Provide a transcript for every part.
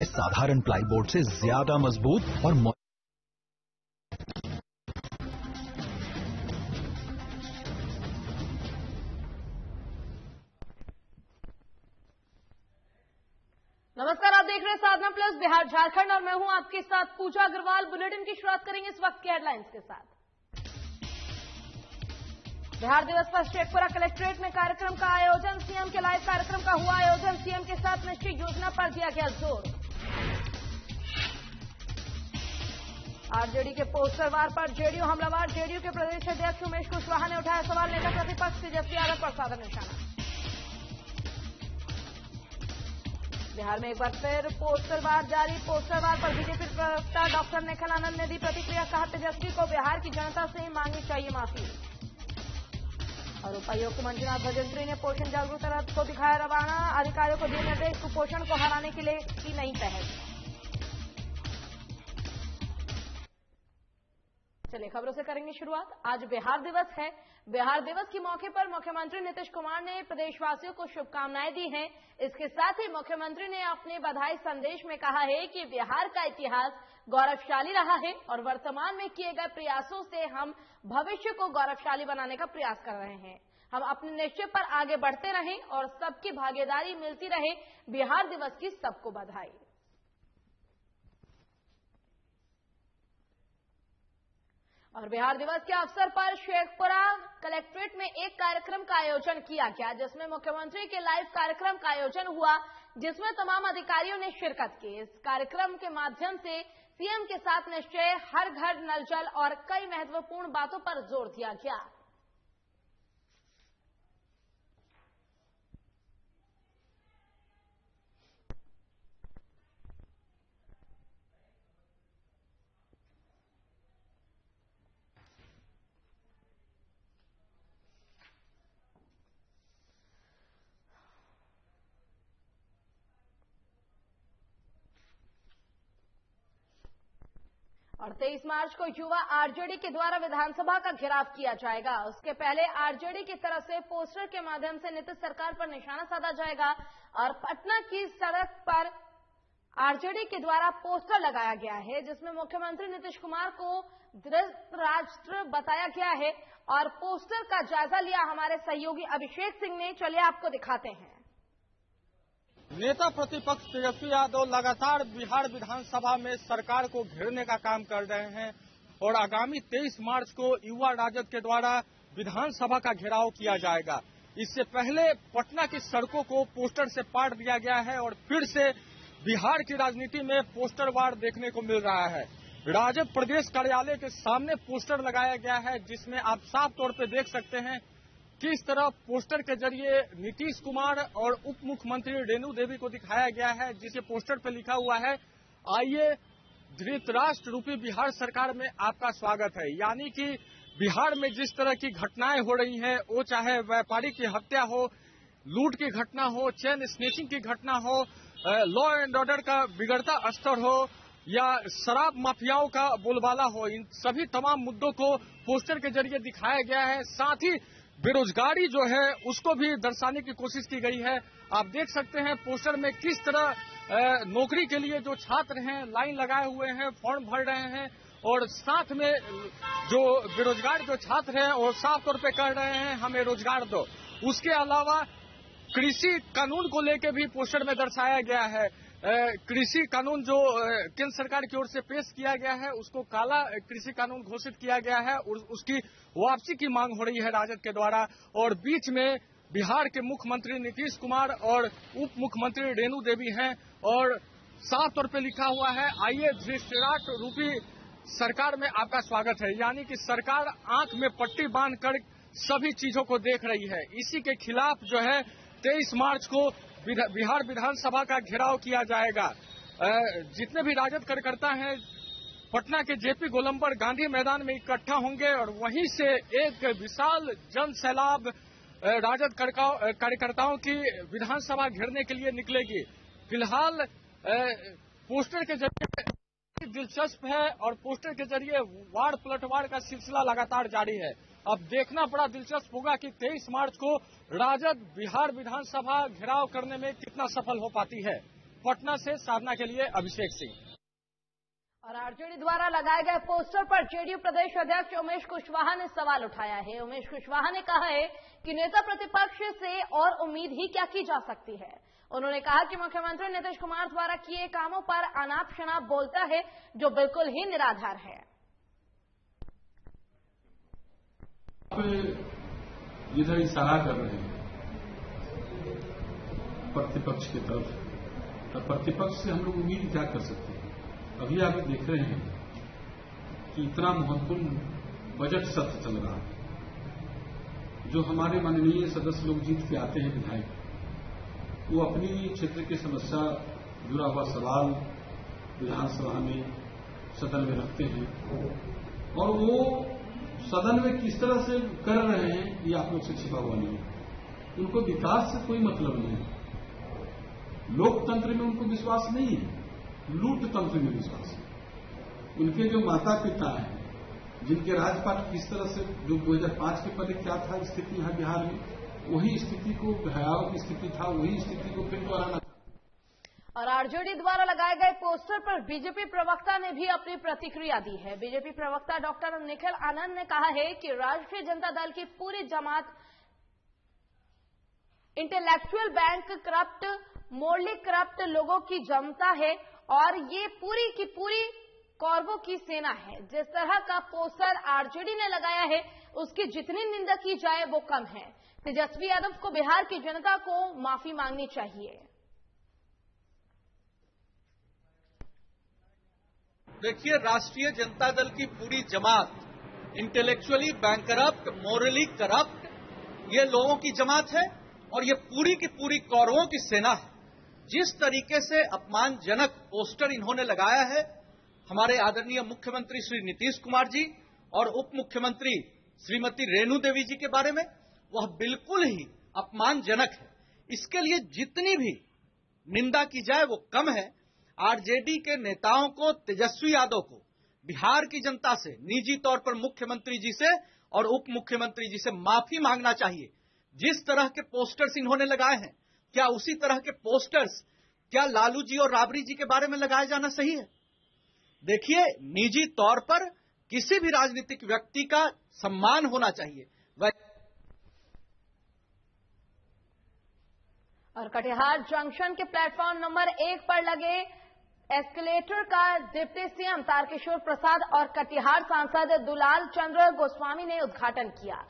साधारण प्लाईबोर्ड से ज्यादा मजबूत और नमस्कार, आप देख रहे हैं साधना प्लस बिहार झारखंड और मैं हूं आपके साथ पूजा अग्रवाल। बुलेटिन की शुरुआत करेंगे इस वक्त के हेडलाइंस के साथ। बिहार दिवस पर शेखपुरा कलेक्ट्रेट में कार्यक्रम का आयोजन, सीएम के लाइव कार्यक्रम का हुआ आयोजन। सीएम के साथ निश्चित योजना पर दिया गया जोर। आरजेडी के पोस्टर वार पर जेडीयू हमलावर, जेडीयू के प्रदेश अध्यक्ष उमेश कुशवाहा ने उठाया सवाल, नेता प्रतिपक्ष तेजस्वी यादव पर साधा निशाना। बिहार में एक बार फिर पोस्टर वार जारी, पोस्टर वार पर बीजेपी प्रवक्ता डॉक्टर निखिल आनंद ने दी प्रतिक्रिया, कहा तेजस्वी को बिहार की जनता से ही मांगनी चाहिए माफी। और उपायुक्त मंजुनाथ भजंत्री ने पोषण जागरूकता रथ को दिखाया रवाना, अधिकारियों को दिए निर्देश, कुपोषण को हराने के लिए की नई पहल। चलिए खबरों से करेंगे शुरुआत। आज बिहार दिवस है। बिहार दिवस के मौके पर मुख्यमंत्री नीतीश कुमार ने प्रदेशवासियों को शुभकामनाएं दी हैं। इसके साथ ही मुख्यमंत्री ने अपने बधाई संदेश में कहा है कि बिहार का इतिहास गौरवशाली रहा है और वर्तमान में किए गए प्रयासों से हम भविष्य को गौरवशाली बनाने का प्रयास कर रहे हैं। हम अपने निश्चय पर आगे बढ़ते रहें और सबकी भागीदारी मिलती रहे। बिहार दिवस की सबको बधाई। और बिहार दिवस के अवसर पर शेखपुरा कलेक्ट्रेट में एक कार्यक्रम का आयोजन किया गया, जिसमें मुख्यमंत्री के लाइव कार्यक्रम का आयोजन हुआ, जिसमें तमाम अधिकारियों ने शिरकत की। इस कार्यक्रम के माध्यम से सीएम के साथ निश्चय, हर घर नल जल और कई महत्वपूर्ण बातों पर जोर दिया गया। और 23 मार्च को युवा आरजेडी के द्वारा विधानसभा का घेराव किया जाएगा। उसके पहले आरजेडी की तरफ से पोस्टर के माध्यम से नीतीश सरकार पर निशाना साधा जाएगा और पटना की सड़क पर आरजेडी के द्वारा पोस्टर लगाया गया है, जिसमें मुख्यमंत्री नीतीश कुमार को धृतराष्ट्र बताया गया है। और पोस्टर का जायजा लिया हमारे सहयोगी अभिषेक सिंह ने। चलिए आपको दिखाते हैं। नेता प्रतिपक्ष तेजस्वी यादव लगातार बिहार विधानसभा में सरकार को घेरने का काम कर रहे हैं और आगामी 23 मार्च को युवा राजद के द्वारा विधानसभा का घेराव किया जाएगा। इससे पहले पटना की सड़कों को पोस्टर से पाट दिया गया है और फिर से बिहार की राजनीति में पोस्टर वार देखने को मिल रहा है। राजद प्रदेश कार्यालय के सामने पोस्टर लगाया गया है, जिसमें आप साफ तौर पर देख सकते हैं किस तरह पोस्टर के जरिए नीतीश कुमार और उप मुख्यमंत्री रेणु देवी को दिखाया गया है, जिसे पोस्टर पर लिखा हुआ है, आइए धृतराष्ट्र रूपी बिहार सरकार में आपका स्वागत है। यानी कि बिहार में जिस तरह की घटनाएं हो रही हैं, वो चाहे व्यापारी की हत्या हो, लूट की घटना हो, चेन स्नेचिंग की घटना हो, लॉ एंड ऑर्डर का बिगड़ता स्तर हो या शराब माफियाओं का बोलबाला हो, इन सभी तमाम मुद्दों को पोस्टर के जरिए दिखाया गया है। साथ ही बेरोजगारी जो है उसको भी दर्शाने की कोशिश की गई है। आप देख सकते हैं पोस्टर में किस तरह नौकरी के लिए जो छात्र हैं लाइन लगाए हुए हैं, फॉर्म भर रहे हैं और साथ में जो बेरोजगार जो छात्र हैं वो साफ तौर पे कह रहे हैं हमें रोजगार दो। उसके अलावा कृषि कानून को लेकर भी पोस्टर में दर्शाया गया है। कृषि कानून जो केंद्र सरकार की ओर से पेश किया गया है उसको काला कृषि कानून घोषित किया गया है और उसकी वापसी की मांग हो रही है राजद के द्वारा। और बीच में बिहार के मुख्यमंत्री नीतीश कुमार और उप मुख्यमंत्री रेणु देवी हैं और साफ तौर पे लिखा हुआ है, आइए धृतराष्ट्र रूपी सरकार में आपका स्वागत है। यानी कि सरकार आंख में पट्टी बांधकर सभी चीजों को देख रही है। इसी के खिलाफ जो है 23 मार्च को बिहार विधानसभा का घेराव किया जाएगा। जितने भी राजद कार्यकर्ता हैं पटना के जेपी गोलंबर गांधी मैदान में इकट्ठा होंगे और वहीं से एक विशाल जन सैलाब राजद कार्यकर्ताओं की विधानसभा घेरने के लिए निकलेगी। फिलहाल पोस्टर के जरिए दिलचस्प है और पोस्टर के जरिए वार पलटवार का सिलसिला लगातार जारी है। अब देखना बड़ा दिलचस्प होगा कि 23 मार्च को राजद बिहार विधानसभा घेराव करने में कितना सफल हो पाती है। पटना से साधना के लिए अभिषेक सिंह। और आरजेडी द्वारा लगाए गए पोस्टर पर जेडीयू प्रदेश अध्यक्ष उमेश कुशवाहा ने सवाल उठाया है। उमेश कुशवाहा ने कहा है कि नेता प्रतिपक्ष से और उम्मीद ही क्या की जा सकती है। उन्होंने कहा कि मुख्यमंत्री नीतीश कुमार द्वारा किए कामों पर अनाप शनाप बोलता है, जो बिल्कुल ही निराधार है। इधर इशारा कर रहे हैं प्रतिपक्ष की तरफ, तो प्रतिपक्ष से हम लोग उम्मीद क्या कर सकते हैं। अभी आप देख रहे हैं कि इतना महत्वपूर्ण बजट सत्र चल रहा है। जो हमारे माननीय सदस्य लोग जीत के आते हैं विधायक, वो अपनी क्षेत्र की समस्या जुड़ा हुआ सवाल विधानसभा में सदन में रखते हैं और वो सदन में किस तरह से कर रहे हैं ये आप लोग से छिपा हुआ नहीं है। उनको विकास से कोई मतलब नहीं है, लोकतंत्र में उनको विश्वास नहीं है, लूट तंत्र में विश्वास है। उनके जो माता पिता हैं, जिनके राजपाट किस तरह से जो 2005 के पहले क्या था स्थिति यहां बिहार में, वही स्थिति को भयावह की स्थिति था, वही स्थिति को फिर दोहराना। और आरजेडी द्वारा लगाए गए पोस्टर पर बीजेपी प्रवक्ता ने भी अपनी प्रतिक्रिया दी है। बीजेपी प्रवक्ता डॉक्टर निखिल आनंद ने कहा है कि राष्ट्रीय जनता दल की पूरी जमात इंटेलेक्चुअल बैंक करप्ट, मोरली करप्ट लोगों की जमता है और ये पूरी की पूरी कौरवों की सेना है। जिस तरह का पोस्टर आरजेडी ने लगाया है, उसकी जितनी निंदा की जाए वो कम है। तेजस्वी यादव को बिहार की जनता को माफी मांगनी चाहिए। देखिए, राष्ट्रीय जनता दल की पूरी जमात इंटेलेक्चुअली बैंकरप्ट, मोरली करप्ट, ये लोगों की जमात है और ये पूरी की पूरी कौरवों की सेना है। जिस तरीके से अपमानजनक पोस्टर इन्होंने लगाया है हमारे आदरणीय मुख्यमंत्री श्री नीतीश कुमार जी और उप मुख्यमंत्री श्रीमती रेणु देवी जी के बारे में, वह बिल्कुल ही अपमानजनक है। इसके लिए जितनी भी निंदा की जाए वो कम है। आरजेडी के नेताओं को, तेजस्वी यादव को बिहार की जनता से, निजी तौर पर मुख्यमंत्री जी से और उप मुख्यमंत्री जी से माफी मांगना चाहिए। जिस तरह के पोस्टर्स इन्होंने लगाए हैं, क्या उसी तरह के पोस्टर्स क्या लालू जी और राबड़ी जी के बारे में लगाया जाना सही है? देखिए, निजी तौर पर किसी भी राजनीतिक व्यक्ति का सम्मान होना चाहिए। और कटिहार जंक्शन के प्लेटफॉर्म नंबर 1 पर लगे एस्केलेटर का डिप्टी सीएम तारकिशोर प्रसाद और कटिहार सांसद दुलाल चंद्र गोस्वामी ने उद्घाटन किया।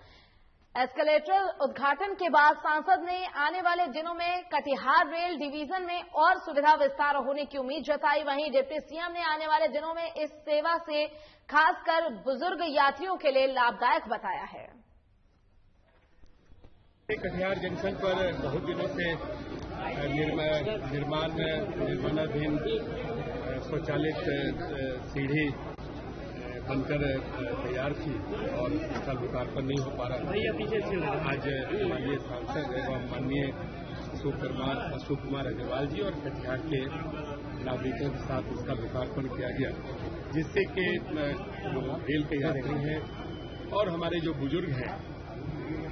एस्केलेटर उद्घाटन के बाद सांसद ने आने वाले दिनों में कटिहार रेल डिवीजन में और सुविधा विस्तार होने की उम्मीद जताई। वहीं डिप्टी सीएम ने आने वाले दिनों में इस सेवा से खासकर बुजुर्ग यात्रियों के लिए लाभदायक बताया है। कटिहार जंक्शन पर बहुत दिनों से निर्माणाधीन स्वचालित सीढ़ी बनकर तैयार थी और इसका लोकार्पण नहीं हो पा रहा था। आज माननीय सांसद एवं माननीय अशोक कुमार अग्रवाल जी और कटिहार के नागरिकों के साथ इसका लोकार्पण किया गया, जिससे कि रेल के यात्री हैं और हमारे जो बुजुर्ग हैं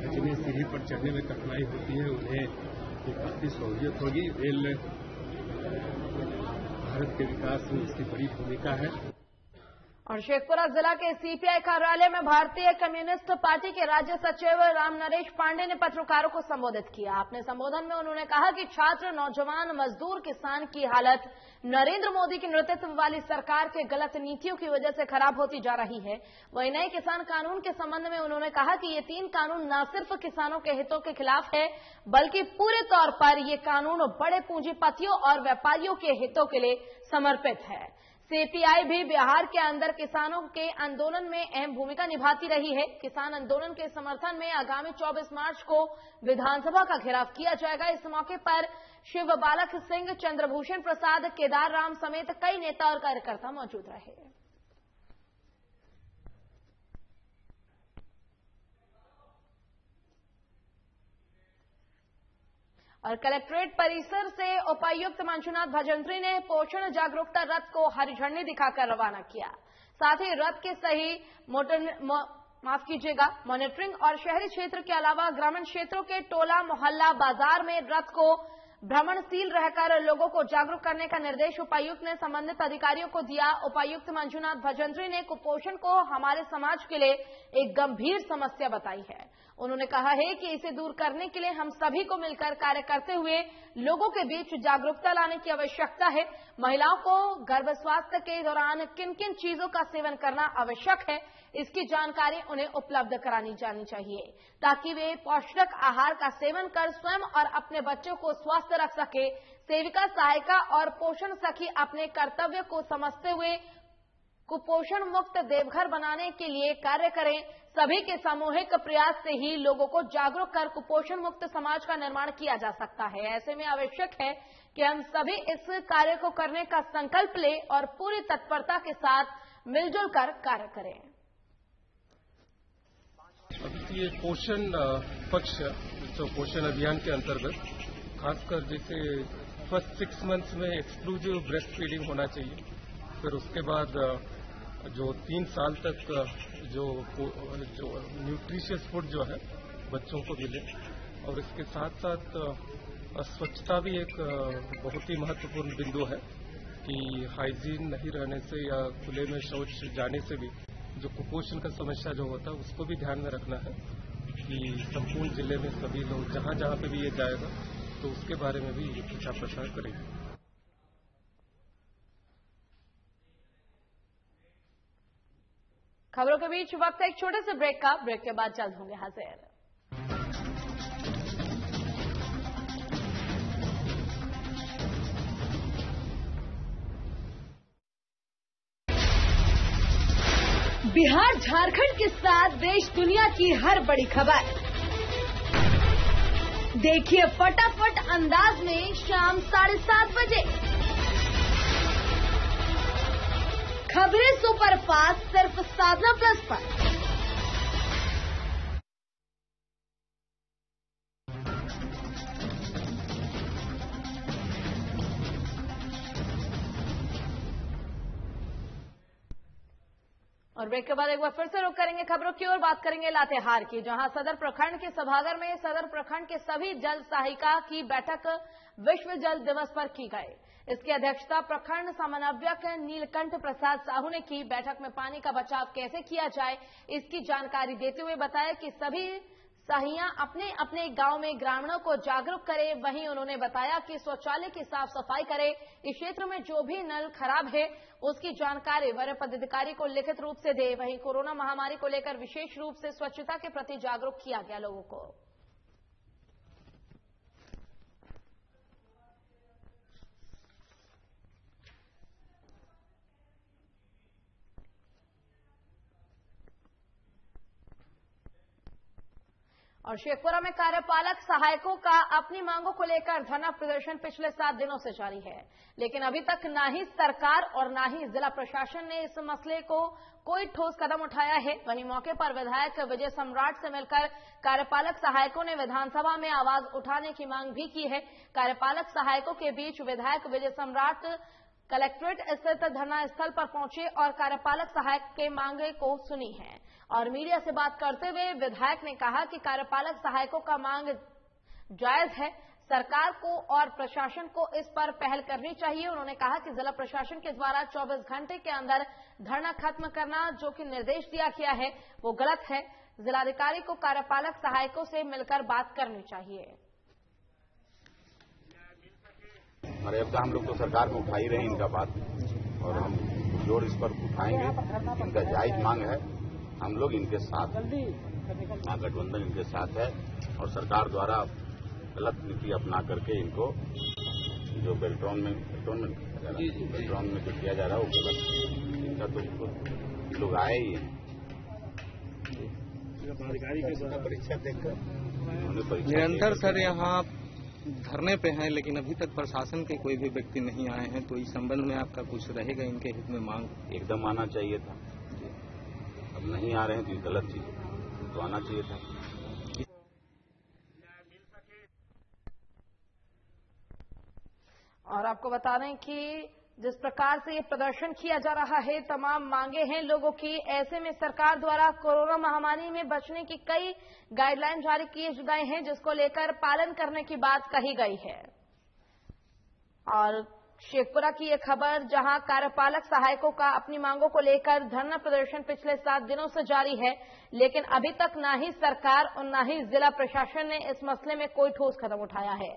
जिन्हें सीढ़ी पर चढ़ने में कठिनाई होती है, उन्हें एक काफी सहूलियत होगी। रेल भारत के विकास में इसकी बड़ी भूमिका है। और शेखपुरा जिला के सीपीआई कार्यालय में भारतीय कम्युनिस्ट पार्टी के राज्य सचिव राम नरेश पांडे ने पत्रकारों को संबोधित किया। अपने संबोधन में उन्होंने कहा कि छात्र, नौजवान, मजदूर, किसान की हालत नरेंद्र मोदी के नेतृत्व वाली सरकार के गलत नीतियों की वजह से खराब होती जा रही है। वहीं नए किसान कानून के संबंध में उन्होंने कहा कि ये 3 कानून न सिर्फ किसानों के हितों के खिलाफ है, बल्कि पूरे तौर पर ये कानून बड़े पूंजीपतियों और व्यापारियों के हितों के लिए समर्पित है। सीपीआई भी बिहार के अंदर किसानों के आंदोलन में अहम भूमिका निभाती रही है। किसान आंदोलन के समर्थन में आगामी 24 मार्च को विधानसभा का घेराव किया जाएगा। इस मौके पर शिव बालक सिंह, चंद्रभूषण प्रसाद, केदार राम समेत कई नेता और कार्यकर्ता मौजूद रहे। और कलेक्ट्रेट परिसर से उपायुक्त मंजुनाथ भजंत्री ने पोषण जागरूकता रथ को हरी झंडी दिखाकर रवाना किया। साथ ही रथ के सही मॉनिटरिंग और शहरी क्षेत्र के अलावा ग्रामीण क्षेत्रों के टोला, मोहल्ला, बाजार में रथ को भ्रमणशील रहकर लोगों को जागरूक करने का निर्देश उपायुक्त ने संबंधित अधिकारियों को दिया। उपायुक्त मंजुनाथ भजंत्री ने कुपोषण को हमारे समाज के लिए एक गंभीर समस्या बताई है। उन्होंने कहा है कि इसे दूर करने के लिए हम सभी को मिलकर कार्य करते हुए लोगों के बीच जागरूकता लाने की आवश्यकता है। महिलाओं को गर्भावस्था के दौरान किन किन चीजों का सेवन करना आवश्यक है, इसकी जानकारी उन्हें उपलब्ध करानी जानी चाहिए, ताकि वे पौष्टिक आहार का सेवन कर स्वयं और अपने बच्चों को स्वस्थ रख सके। सेविका, सहायिका और पोषण सखी अपने कर्तव्य को समझते हुए कुपोषण मुक्त देवघर बनाने के लिए कार्य करें। सभी के सामूहिक प्रयास से ही लोगों को जागरूक कर कुपोषण मुक्त समाज का निर्माण किया जा सकता है। ऐसे में आवश्यक है कि हम सभी इस कार्य को करने का संकल्प लें और पूरी तत्परता के साथ मिलजुल कर कार्य करें। ये पोषण पक्ष जो पोषण अभियान के अंतर्गत खासकर जैसे फर्स्ट 6 मंथ्स में एक्सक्लूसिव ब्रेस्ट फीडिंग होना चाहिए, फिर उसके बाद जो 3 साल तक जो न्यूट्रिशियस फूड जो है बच्चों को मिले, और इसके साथ साथ स्वच्छता भी एक बहुत ही महत्वपूर्ण बिंदु है कि हाइजीन नहीं रहने से या खुले में शौच जाने से भी जो कुपोषण का समस्या जो होता है उसको भी ध्यान में रखना है कि संपूर्ण जिले में सभी लोग जहां जहां पे भी ये जाएगा तो उसके बारे में भी प्रचार प्रसार करेंगे। खबरों के बीच वक्त एक छोटे से ब्रेक का। ब्रेक के बाद जल्द होंगे हाजिर। बिहार झारखंड के साथ देश दुनिया की हर बड़ी खबर देखिए फटाफट अंदाज में शाम 7:30 बजे। खबरें सुपरफास्ट सिर्फ साधना प्लस पर। और ब्रेक के बाद एक बार फिर से रुक करेंगे खबरों की ओर। बात करेंगे लातेहार की, जहां सदर प्रखंड के सभागार में सदर प्रखंड के सभी जल सहायिका की बैठक विश्व जल दिवस पर की गई। इसकी अध्यक्षता प्रखंड समन्वयक नीलकंठ प्रसाद साहू ने की। बैठक में पानी का बचाव कैसे किया जाए इसकी जानकारी देते हुए बताया कि सभी सहियां अपने अपने गांव में ग्रामीणों को जागरूक करें। वहीं उन्होंने बताया कि शौचालय की साफ सफाई करें। इस क्षेत्र में जो भी नल खराब है उसकी जानकारी वरीय पदाधिकारी को लिखित रूप से दे। वहीं कोरोना महामारी को लेकर विशेष रूप से स्वच्छता के प्रति जागरूक किया गया लोगों को। और शेखपुरा में कार्यपालक सहायकों का अपनी मांगों को लेकर धरना प्रदर्शन पिछले 7 दिनों से जारी है, लेकिन अभी तक ना ही सरकार और ना ही जिला प्रशासन ने इस मसले को कोई ठोस कदम उठाया है। वहीं मौके पर विधायक विजय सम्राट से मिलकर कार्यपालक सहायकों ने विधानसभा में आवाज उठाने की मांग भी की है। कार्यपालक सहायकों के बीच विधायक विजय सम्राट कलेक्ट्रेट स्थित धरना स्थल पर पहुंचे और कार्यपालक सहायक के मांगे को सुनी है। और मीडिया से बात करते हुए विधायक ने कहा कि कार्यपालक सहायकों का मांग जायज है, सरकार को और प्रशासन को इस पर पहल करनी चाहिए। उन्होंने कहा कि जिला प्रशासन के द्वारा 24 घंटे के अंदर धरना खत्म करना जो कि निर्देश दिया गया है वो गलत है। जिलाधिकारी को कार्यपालक सहायकों से मिलकर बात करनी चाहिए। अरे अब हम लोग तो सरकार में उठा ही रहे हैं इनका बात, और हम जोर इस पर उठाएंगे। इनका जायज मांग है, हम लोग इनके साथ, महागठबंधन इनके साथ है, और सरकार द्वारा गलत नीति अपना करके इनको जो बेल्ट्रॉन में जो किया जा रहा है वो गलत। इनका तो लोग आए ही हैं परीक्षा देखकर, निरंतर सर यहाँ धरने पे हैं, लेकिन अभी तक प्रशासन के कोई भी व्यक्ति नहीं आए हैं। तो इस संबंध में आपका कुछ रहेगा इनके हित में मांग? एकदम आना चाहिए था, अब नहीं आ रहे हैं तो ये गलत चीज है, तो आना चाहिए था। और आपको बता दें कि जिस प्रकार से ये प्रदर्शन किया जा रहा है, तमाम मांगे हैं लोगों की। ऐसे में सरकार द्वारा कोरोना महामारी में बचने की कई गाइडलाइन जारी किए गए हैं, जिसको लेकर पालन करने की बात कही गई है। और शेखपुरा की ये खबर, जहां कार्यपालक सहायकों का अपनी मांगों को लेकर धरना प्रदर्शन पिछले 7 दिनों से जारी है, लेकिन अभी तक ना ही सरकार और ना ही जिला प्रशासन ने इस मसले में कोई ठोस कदम उठाया है।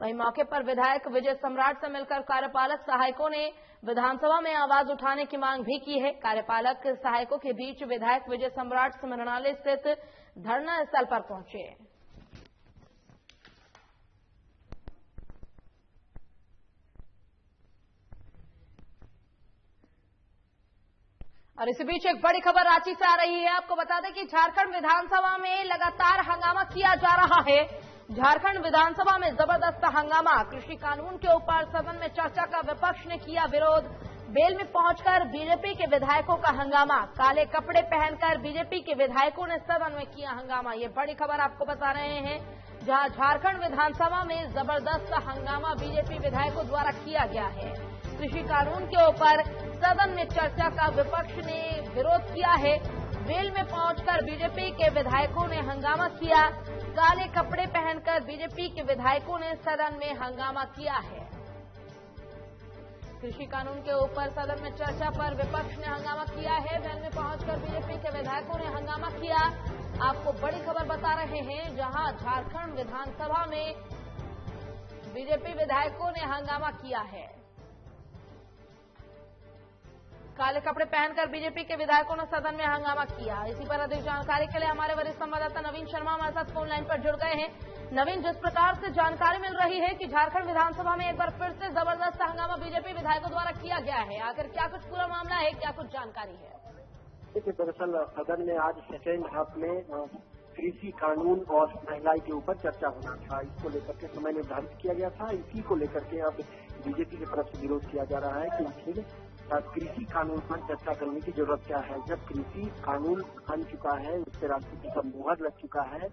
वहीं मौके पर विधायक विजय सम्राट से मिलकर कार्यपालक सहायकों ने विधानसभा में आवाज उठाने की मांग भी की है। कार्यपालक सहायकों के बीच विधायक विजय सम्राट समरणालय स्थित धरना स्थल पर पहुंचे। और इसी बीच एक बड़ी खबर रांची से आ रही है। आपको बता दें कि झारखंड विधानसभा में लगातार हंगामा किया जा रहा है। झारखंड विधानसभा में जबरदस्त हंगामा। कृषि कानून के ऊपर सदन में चर्चा का विपक्ष ने किया विरोध। बेल में पहुंचकर बीजेपी के विधायकों का हंगामा। काले कपड़े पहनकर बीजेपी के विधायकों ने सदन में किया हंगामा। ये बड़ी खबर आपको बता रहे हैं, जहां झारखंड विधानसभा में जबरदस्त हंगामा बीजेपी विधायकों द्वारा किया गया है। कृषि कानून के ऊपर सदन में चर्चा का विपक्ष ने विरोध किया है। बेल में पहुंचकर बीजेपी के विधायकों ने हंगामा किया। काले कपड़े पहनकर बीजेपी के विधायकों ने सदन में हंगामा किया है। कृषि कानून के ऊपर सदन में चर्चा पर विपक्ष ने हंगामा किया है। बेल में पहुंचकर बीजेपी के विधायकों ने हंगामा किया। आपको बड़ी खबर बता रहे हैं, जहां झारखंड विधानसभा में बीजेपी विधायकों ने हंगामा किया है। काले कपड़े पहनकर बीजेपी के विधायकों ने सदन में हंगामा किया। इसी पर अधिक जानकारी के लिए हमारे वरिष्ठ संवाददाता नवीन शर्मा हमारे साथ फोन लाइन पर जुड़ गए हैं। नवीन, जिस प्रकार से जानकारी मिल रही है कि झारखंड विधानसभा में एक बार फिर से जबरदस्त हंगामा बीजेपी विधायकों द्वारा किया गया है, आखिर क्या कुछ पूरा मामला है, क्या कुछ जानकारी है? देखिए, दरअसल सदन में आज सेकेंड हाफ में कृषि कानून और महंगाई के ऊपर चर्चा होना था। इसको लेकर के समय निर्धारित किया गया था। इसी को लेकर के अब बीजेपी की तरफ से विरोध किया जा रहा है कि आखिर कृषि कानून पर चर्चा करने की जरूरत क्या है, जब कृषि कानून बन चुका है, उस पर राष्ट्रपति का मुहर लग चुका है,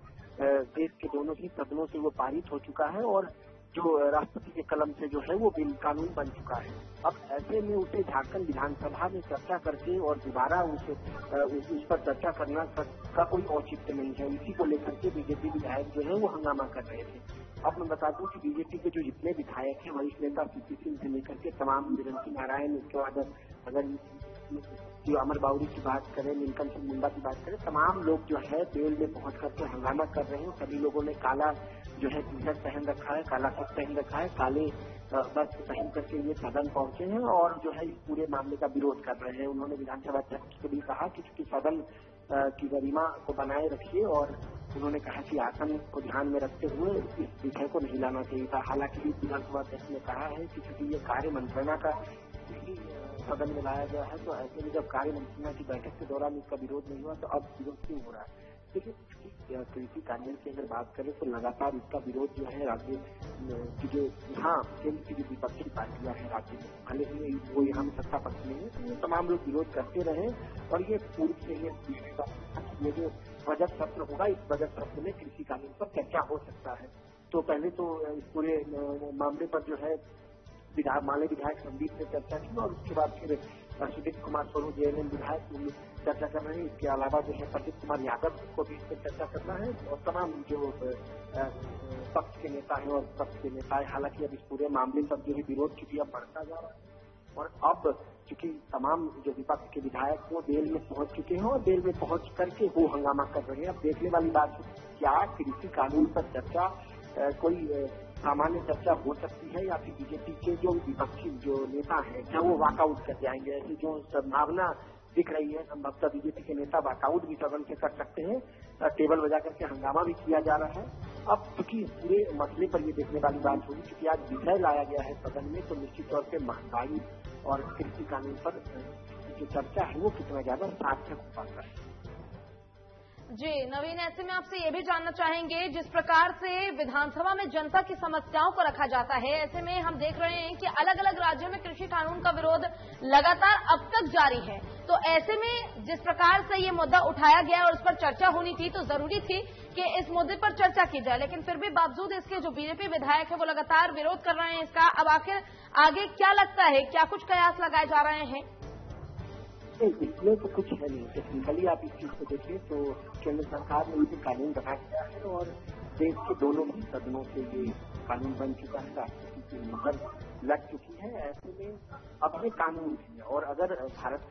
देश के दोनों ही सदनों से वो पारित हो चुका है और जो राष्ट्रपति के कलम से जो है वो बिल कानून बन चुका है। अब ऐसे में उसे झारखंड विधानसभा में चर्चा करके और दोबारा उस पर चर्चा करना का कोई औचित्य नहीं है। इसी को लेकर के बीजेपी विधायक जो है वो हंगामा कर रहे थे। अब मैं बता दूं कि बीजेपी के जो जितने विधायक हैं, वरिष्ठ नेता सीपी सिंह से लेकर के तमाम निरंजन नारायण, उसके बाद अगर जो अमर बाउरी की बात करें, नीलकंठ सिंह मुंडा की बात करें, तमाम लोग जो है बेल में पहुंच करके हंगामा कर रहे हैं। सभी लोगों ने काला जो है टी शर्ट पहन रखा है, काला शर्ट पहन रखा है, काले वस्त्र पहन करके ये सदन पहुंचे हैं और जो है इस पूरे मामले का विरोध कर रहे हैं। उन्होंने विधानसभा अध्यक्ष को भी कहा कि सदन की गरिमा को बनाए रखिए और उन्होंने कहा कि आसन को ध्यान में रखते हुए इस विषय को नहीं लाना चाहिए था। हालांकि विधानसभा अध्यक्ष ने कहा है कि चूंकि ये कार्य मंत्रणा का सदन में लाया गया है, तो ऐसे में जब कार्य मंत्रणा की बैठक के दौरान इसका विरोध नहीं हुआ तो अब विरोध क्यों हो रहा है? देखिए, कृषि कानून की अगर बात करें तो लगातार इसका विरोध जो है राज्य की जो केंद्र की जो विपक्षी पार्टियां हैं राज्य में, भले ही वो यहाँ में सत्ता पक्ष में है, तो तमाम लोग विरोध करते रहे और ये पूर्व से ये जो बजट सत्र होगा, इस बजट सत्र में कृषि कानून पर चर्चा हो सकता है। तो पहले तो इस पूरे मामले पर जो है माले विधायक संदीप ने चर्चा की और उसके बाद फिर सुदीप कुमार सोनू जेएमएम विधायक चर्चा कर रहे हैं। इसके अलावा जो है प्रदीप कुमार यादव को भी इस पर चर्चा करना है और तमाम जो पक्ष के नेता हैं और विपक्ष के नेता है। हालांकि अब इस पूरे मामले पर जो है विरोध चूंकि अब बढ़ता जा रहा है और अब चूंकि तमाम जो विपक्ष के विधायक वो बेल में पहुंच चुके हैं और बेल में पहुंच करके वो हंगामा कर रहे हैं। अब देखने वाली बात है, क्या कृषि कानून पर चर्चा कोई सामान्य चर्चा हो सकती है या फिर बीजेपी के जो विपक्षी जो नेता हैं क्या वो वॉकआउट कर जाएंगे? ऐसी जो संभावना दिख रही है, संभवतः बीजेपी के नेता वॉकआउट भी सदन से कर सकते हैं। टेबल बजा करके हंगामा भी किया जा रहा है। अब चूंकि पूरे मसले पर ये देखने वाली बात होगी, क्योंकि आज विषय लाया गया है सदन में, तो निश्चित तौर से महंगाई और कृषि कानून पर जो चर्चा है वो कितना ज्यादा सार्थक हो पाता है। जी नवीन, ऐसे में आपसे ये भी जानना चाहेंगे, जिस प्रकार से विधानसभा में जनता की समस्याओं को रखा जाता है, ऐसे में हम देख रहे हैं कि अलग अलग राज्यों में कृषि कानून का विरोध लगातार अब तक जारी है। तो ऐसे में जिस प्रकार से ये मुद्दा उठाया गया और उस पर चर्चा होनी थी, तो जरूरी थी कि इस मुद्दे पर चर्चा की जाए, लेकिन फिर भी बावजूद इसके जो बीजेपी विधायक है वो लगातार विरोध कर रहे हैं इसका। अब आखिर आगे क्या लगता है, क्या कुछ कयास लगाए जा रहे हैं? इसमें तो कुछ है नहीं। टेक्निकली आप इस चीज को देखिए तो केंद्र सरकार ने ये कानून बना दिया है और देश के दोनों ही सदनों से ये कानून बन चुका है। राष्ट्रपति की मुहर लग चुकी है। ऐसे में अब ये कानून है और अगर भारत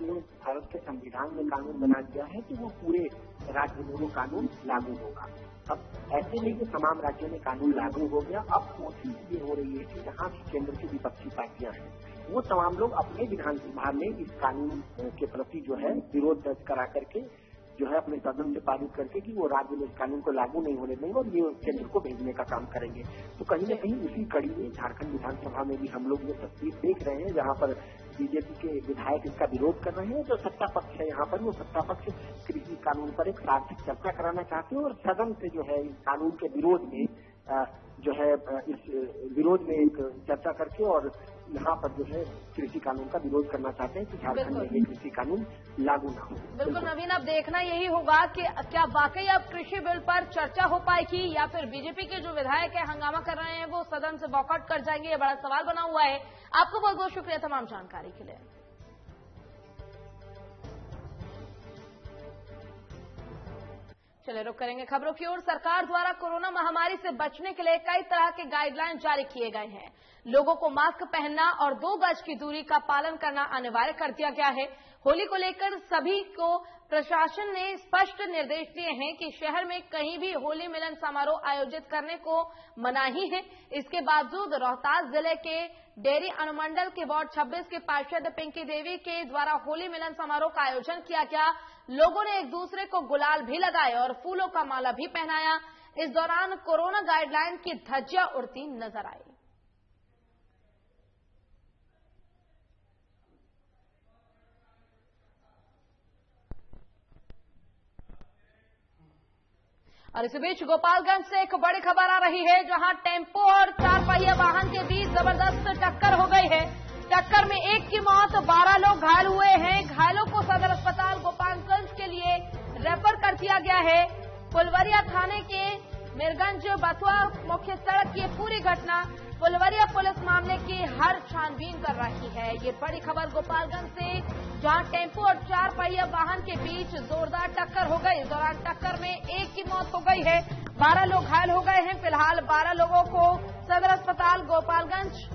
के संविधान में कानून बना दिया है तो वो पूरे राज्य में वो कानून लागू होगा। अब ऐसे नहीं कि तमाम राज्यों में कानून लागू हो गया। अब कोशिश ये हो रही है कि जहाँ भी केंद्र की विपक्षी पार्टियां हैं वो तमाम लोग अपने विधानसभा में इस कानून के प्रति जो है विरोध दर्ज करा करके जो है अपने सदन से पारित करके कि वो राज्य में इस कानून को लागू नहीं होने देंगे और ये केंद्र को भेजने का काम करेंगे। तो कहीं न कहीं उसी कड़ी में झारखंड विधानसभा में भी हम लोग ये तस्वीर देख रहे हैं जहाँ पर बीजेपी के विधायक इसका विरोध कर रहे हैं। जो सत्ता पक्ष है यहाँ पर वो सत्ता पक्ष कृषि कानून पर एक सार्थक चर्चा कराना चाहते हैं और सदन से जो है इस कानून के विरोध में जो है इस विरोध में एक चर्चा करके और यहाँ पर जो है कृषि कानून का विरोध करना चाहते हैं कि झारखंड में ये कृषि कानून लागू ना हो। बिल्कुल नवीन, अब देखना यही होगा कि क्या वाकई अब कृषि बिल पर चर्चा हो पाएगी या फिर बीजेपी के जो विधायक है हंगामा कर रहे हैं वो सदन से वॉकआउट कर जाएंगे। ये बड़ा सवाल बना हुआ है। आपको बहुत बहुत शुक्रिया तमाम जानकारी के लिए। चलिए रुक करेंगे खबरों की ओर। सरकार द्वारा कोरोना महामारी से बचने के लिए कई तरह के गाइडलाइन जारी किए गए हैं। लोगों को मास्क पहनना और 2 गज की दूरी का पालन करना अनिवार्य कर दिया गया है। होली को लेकर सभी को प्रशासन ने स्पष्ट निर्देश दिए हैं कि शहर में कहीं भी होली मिलन समारोह आयोजित करने को मनाही है। इसके बावजूद रोहतास जिले के डेरी अनुमंडल के वार्ड 26 के पार्षद पिंकी देवी के द्वारा होली मिलन समारोह का आयोजन किया गया। लोगों ने एक दूसरे को गुलाल भी लगाए और फूलों का माला भी पहनाया। इस दौरान कोरोना गाइडलाइन की धज्जियां उड़ती नजर आई। और इसी बीच गोपालगंज से एक बड़ी खबर आ रही है जहां टेम्पो और 4 पहिया वाहन के बीच जबरदस्त टक्कर हो गई है। टक्कर में एक की मौत, 12 लोग घायल हुए हैं। घायलों को सदर अस्पताल गोपालगंज के लिए रेफर कर दिया गया है। फुलवरिया थाने के मीरगंज बथुआ मुख्य सड़क की पूरी घटना, फुलवरिया पुलिस मामले की हर छानबीन कर रही है। ये बड़ी खबर गोपालगंज से जहां टेम्पो और 4 पहिया वाहन के बीच जोरदार टक्कर हो गई। इस दौरान टक्कर में एक की मौत हो गई है, 12 लोग घायल हो गए हैं। फिलहाल 12 लोगों को सदर अस्पताल गोपालगंज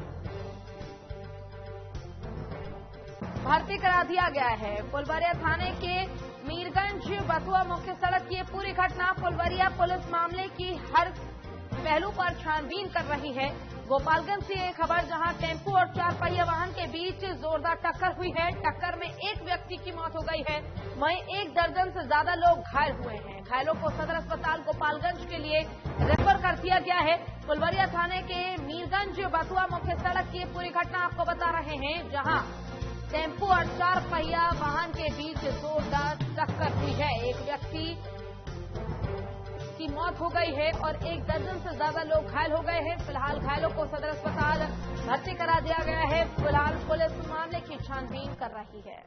भर्ती करा दिया गया है। फुलवरिया थाने के मीरगंज बथुआ मुख्य सड़क की पूरी घटना, फुलवरिया पुलिस मामले की हर पहलू पर छानबीन कर रही है। गोपालगंज से एक खबर जहां टेम्पो और 4 पहिया वाहन के बीच जोरदार टक्कर हुई है। टक्कर में एक व्यक्ति की मौत हो गई है, वहीं 1 दर्जन से ज्यादा लोग घायल हुए हैं। घायलों को सदर अस्पताल गोपालगंज के लिए रेफर कर दिया गया है। फुलवरिया थाने के मीरगंज बथुआ मुख्य सड़क की पूरी घटना आपको बता रहे हैं जहां टेम्पो और 4 पहिया वाहन के बीच जोरदार टक्कर हुई है। एक व्यक्ति की मौत हो गई है और 1 दर्जन से ज्यादा लोग घायल हो गए हैं। फिलहाल घायलों को सदर अस्पताल भर्ती करा दिया गया है। फिलहाल पुलिस मामले की छानबीन कर रही है।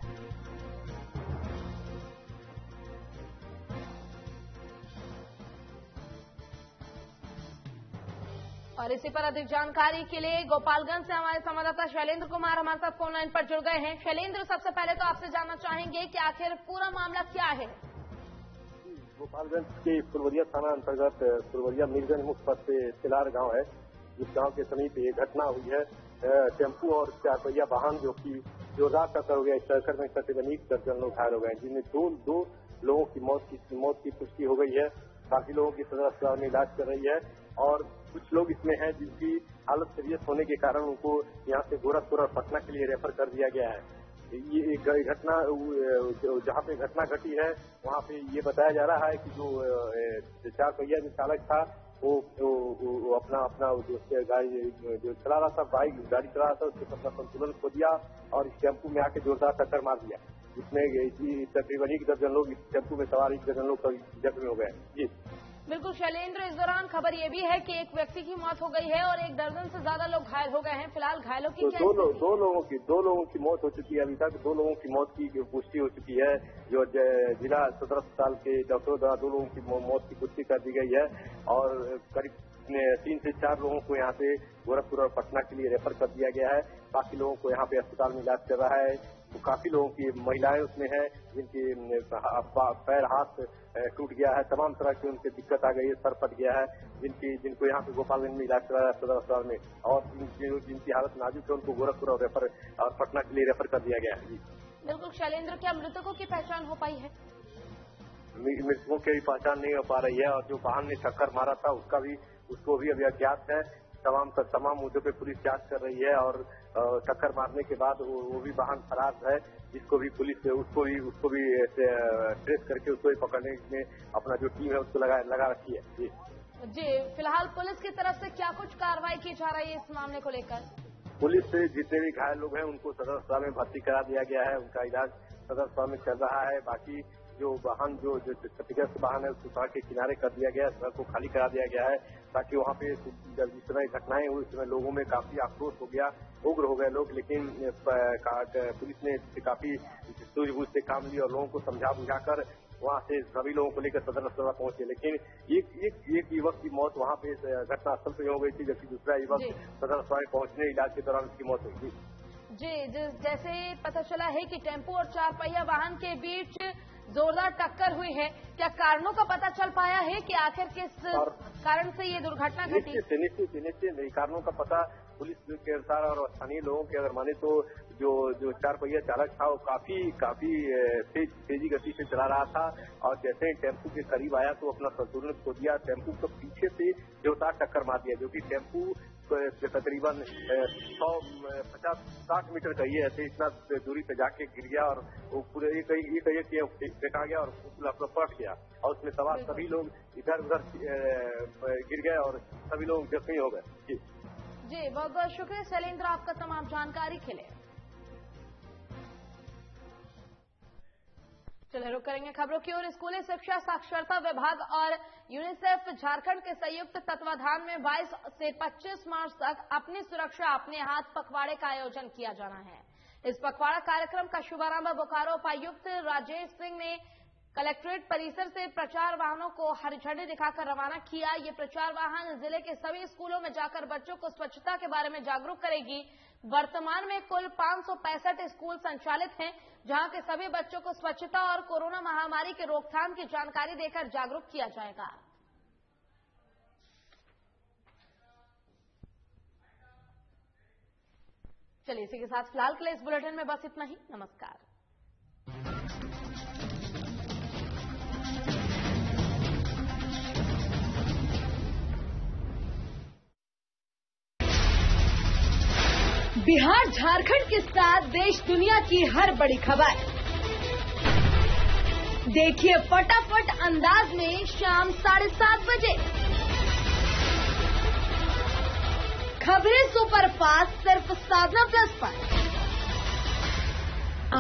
और इसी पर अधिक जानकारी के लिए गोपालगंज से हमारे संवाददाता शैलेंद्र कुमार हमारे साथ फोन लाइन पर जुड़ गए हैं। शैलेंद्र, सबसे पहले तो आपसे जानना चाहेंगे कि आखिर पूरा मामला क्या है। गोपालगंज के फुलवरिया थाना अंतर्गत फुलवरिया मीरगंज मुख्य पथ पे तिलार गांव है, जिस गांव के समीप ये घटना हुई है। टेम्पू और 4 पहिया वाहन जो कि जोरदार टक्कर हो गया। इस टक्कर में करीबन 1 दर्जन लोग घायल हो गए, जिनमें दो लोगों की मौत की पुष्टि हो गई है। बाकी लोगों की सदर अस्पताल में इलाज कर रही है और कुछ लोग इसमें हैं जिनकी हालत सीरियस होने के कारण उनको यहाँ से गोरखपुर और पटना के लिए रेफर कर दिया गया है। ये घटना जहाँ पे घटना घटी है वहाँ पे ये बताया जा रहा है कि जो 4 पहिया जो चालक था वो अपना जो गाड़ी जो चला रहा था, गाड़ी चला रहा था, उसके अपना संतुलन खो दिया और इस टेम्पू में आके जोरदार टक्कर मार दिया, जिसमें तकरीबन 1 दर्जन लोग इस टेम्पू में सवार 1 दर्जन लोग जख्मी हो गए। जी बिल्कुल शैलेंद्र, इस दौरान खबर ये भी है कि एक व्यक्ति की मौत हो गई है और 1 दर्जन से ज्यादा लोग घायल हो गए हैं। फिलहाल घायलों की दो लोगों की मौत हो चुकी है। अभी तक 2 लोगों की मौत की पुष्टि हो चुकी है। जो जिला सदर अस्पताल के डॉक्टरों द्वारा 2 लोगों की मौत की पुष्टि कर दी गई है और करीब 3 से 4 लोगों को यहाँ से गोरखपुर और पटना के लिए रेफर कर दिया गया है। बाकी लोगों को यहाँ पे अस्पताल में इलाज कर रहा है। तो काफी लोगों की महिलाएं उसमें हैं जिनकी पैर हाथ टूट गया है, तमाम तरह की उनकी दिक्कत आ गई है, सर फट गया है, जिनको यहाँ पे गोपालगंज में इलाज कराया सदर अस्पताल में, और जिनकी हालत नाजुक है उनको गोरखपुर और पटना के लिए रेफर कर दिया गया है। जी बिल्कुल शैलेंद्र, क्या मृतकों की पहचान हो पाई है? मृतकों की पहचान नहीं हो पा रही है, और जो वाहन ने टक्कर मारा था उसको भी अभी अज्ञात है। तमाम मुद्दों पे पुलिस जांच कर रही है, और टक्कर मारने के बाद वो भी वाहन फरार है, जिसको भी पुलिस उसको भी ट्रेस करके उसको भी पकड़ने में अपना जो टीम है उसको लगा रखी है। जी फिलहाल पुलिस की तरफ से क्या कुछ कार्रवाई की जा रही है इस मामले को लेकर? पुलिस से जितने भी घायल लोग हैं उनको सदर अस्पताल में भर्ती करा दिया गया है, उनका इलाज सदर अस्पताल में चल रहा है। बाकी जो वाहन जो क्षतिग्रस्त वाहन है उसको सड़क के किनारे कर दिया गया है, सड़क को खाली करा दिया गया है, ताकि वहाँ पे जब जिस समय घटनाएं हुई उस समय लोगों में काफी आक्रोश हो गया, उग्र हो गए लोग, लेकिन पुलिस ने काफी सूझबूझ से काम लिया और लोगों को समझा बुझाकर वहाँ से सभी लोगों को लेकर सदर अस्पताल पहुंचे। लेकिन एक युवक की मौत वहाँ पे घटनास्थल पे हो गई थी, जबकि दूसरा युवक सदर अस्पताल पहुंचने इलाज के दौरान उसकी मौत हुई थी। जी जैसे पता चला है कि टेम्पो और 4 पहिया वाहन के बीच जोरदार टक्कर हुई है, क्या कारणों का पता चल पाया है कि आखिर किस कारण से ये दुर्घटना घटी? निश्चित कारणों का पता पुलिस के अनुसार और स्थानीय लोगों के अगर माने तो जो 4 पहिया चालक था वो काफी तेजी गति से चला रहा था, और जैसे टेम्पू के करीब आया तो अपना संतुलन खो दिया, टेम्पू को पीछे से जोरदार टक्कर मार दिया, जो कि टेम्पू तकरीबन 150-60 मीटर का ये ऐसे इतना दूरी पे जाके गिर गया, और वो पूरे एक फेंका गया और पलट गया, और उसमें सवार सभी लोग इधर उधर गिर गए और सभी लोग जख्मी हो गए। जी बहुत बहुत शुक्रिया शैलेंद्र आपका तमाम जानकारी के लिए। चलिए रुक करेंगे खबरों की ओर। स्कूली शिक्षा साक्षरता विभाग और यूनिसेफ झारखंड के संयुक्त तत्वाधान में 22 से 25 मार्च तक अपनी सुरक्षा अपने हाथ पखवाड़े का आयोजन किया जाना है। इस पखवाड़ा कार्यक्रम का शुभारंभ बोकारो उपायुक्त राजेश सिंह ने कलेक्ट्रेट परिसर से प्रचार वाहनों को हरी झंडी दिखाकर रवाना किया। ये प्रचार वाहन जिले के सभी स्कूलों में जाकर बच्चों को स्वच्छता के बारे में जागरूक करेगी। वर्तमान में कुल 565 स्कूल संचालित हैं, जहां के सभी बच्चों को स्वच्छता और कोरोना महामारी के रोकथाम की जानकारी देकर जागरूक किया जाएगा। चलिए इसी के साथ फिलहाल के लिए इस बुलेटिन में बस इतना ही। नमस्कार। बिहार झारखंड के साथ देश दुनिया की हर बड़ी खबर देखिए फटाफट अंदाज में शाम 7:30 बजे। खबरें सुपरफास्ट सिर्फ साधना प्लस पर।